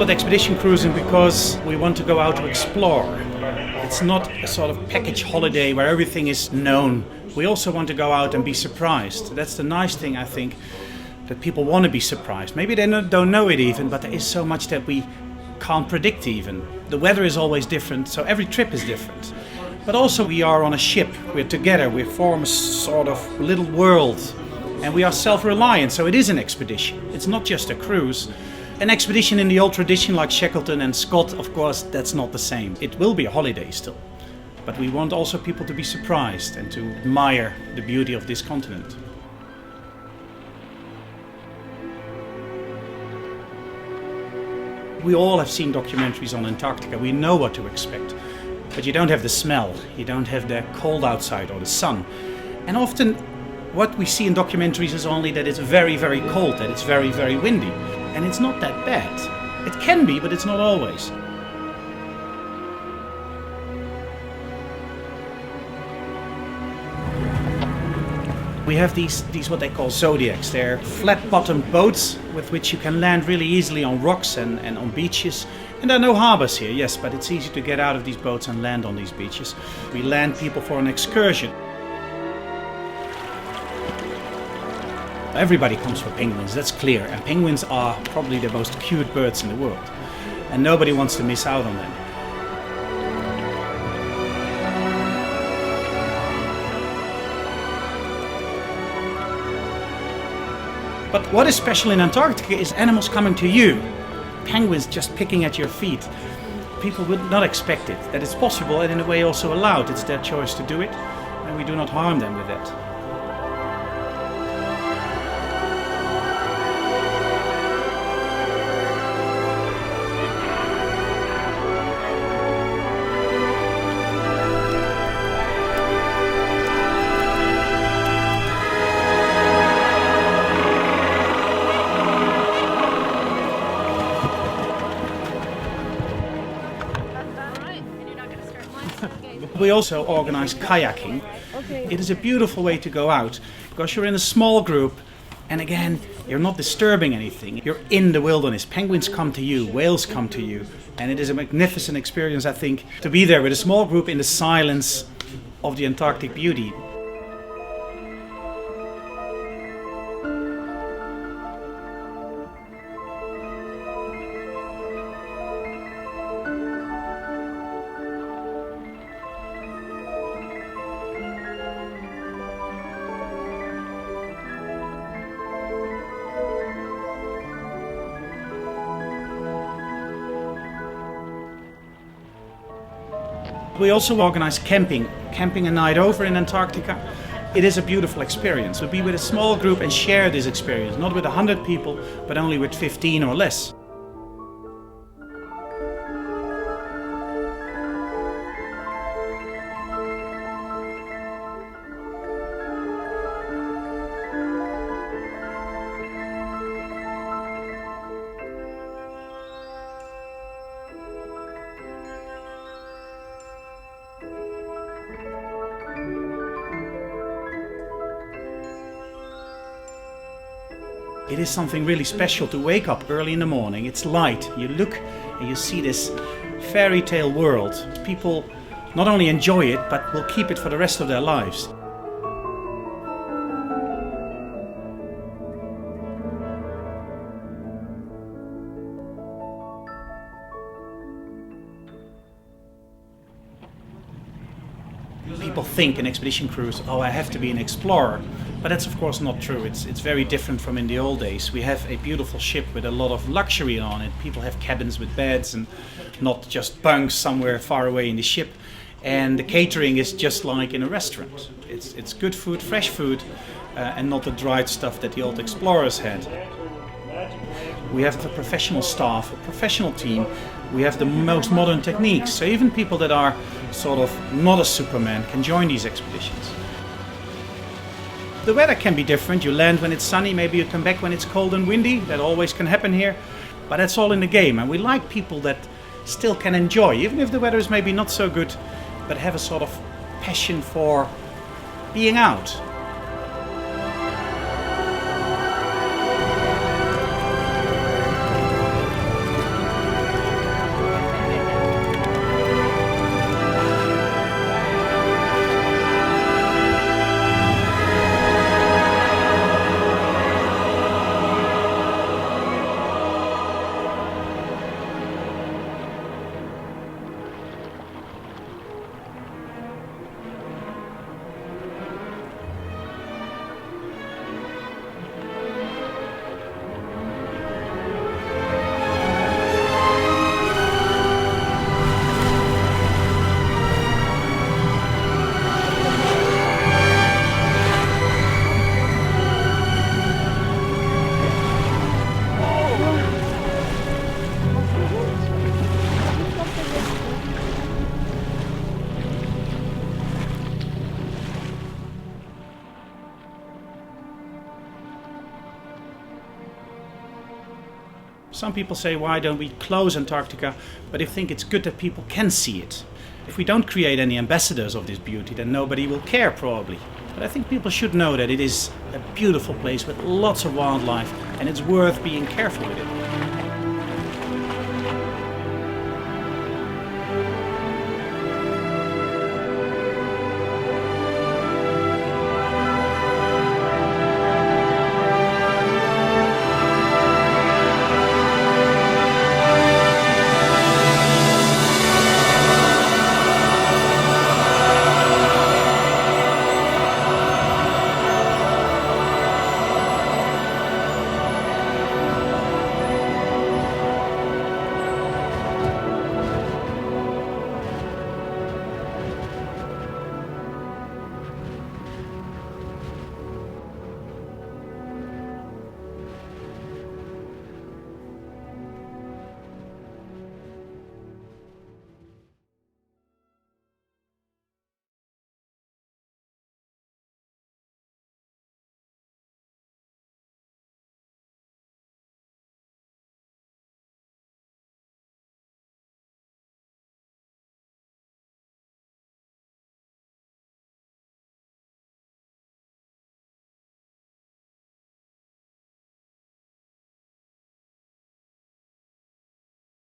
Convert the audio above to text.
it expedition cruising because we want to go out to explore. It's not a sort of package holiday where everything is known. We also want to go out and be surprised. That's the nice thing, I think, that people want to be surprised. Maybe they don't know it even, but there is so much that we can't predict even. The weather is always different, so every trip is different. But also we are on a ship, we're together, we form a sort of little world, and we are self-reliant, so it is an expedition. It's not just a cruise. An expedition in the old tradition like Shackleton and Scott, of course, that's not the same. It will be a holiday still. But we want also people to be surprised and to admire the beauty of this continent. We all have seen documentaries on Antarctica. We know what to expect. But you don't have the smell, you don't have the cold outside or the sun. And often what we see in documentaries is only that it's very, very cold, that it's very, very windy. And it's not that bad. It can be, but it's not always. We have these what they call zodiacs. They're flat-bottomed boats with which you can land really easily on rocks and on beaches. And there are no harbors here, yes, but it's easy to get out of these boats and land on these beaches. We land people for an excursion. Everybody comes for penguins, that's clear. And penguins are probably the most cute birds in the world. And nobody wants to miss out on them. But what is special in Antarctica is animals coming to you. Penguins just picking at your feet. People would not expect it, that it's possible and in a way also allowed. It's their choice to do it, and we do not harm them with that. We also organize kayaking. It is a beautiful way to go out because you're in a small group and again, you're not disturbing anything. You're in the wilderness. Penguins come to you, whales come to you, and it is a magnificent experience, I think, to be there with a small group in the silence of the Antarctic beauty. We also organize camping a night over in Antarctica. It is a beautiful experience. So be with a small group and share this experience, not with 100 people, but only with 15 or less. It is something really special to wake up early in the morning. It's light. You look and you see this fairy tale world. People not only enjoy it, but will keep it for the rest of their lives. People think an expedition cruise, oh, I have to be an explorer. But that's of course not true. It's very different from in the old days. We have a beautiful ship with a lot of luxury on it. People have cabins with beds and not just bunks somewhere far away in the ship. And the catering is just like in a restaurant. It's good food, fresh food, and not the dried stuff that the old explorers had. We have a professional staff, a professional team. We have the most modern techniques. So even people that are sort of not a Superman can join these expeditions. The weather can be different. You land when it's sunny, maybe you come back when it's cold and windy. That always can happen here. But that's all in the game. And we like people that still can enjoy, even if the weather is maybe not so good, but have a sort of passion for being out. Some people say, why don't we close Antarctica? But I think it's good that people can see it. If we don't create any ambassadors of this beauty, then nobody will care probably. But I think people should know that it is a beautiful place with lots of wildlife, and it's worth being careful with it.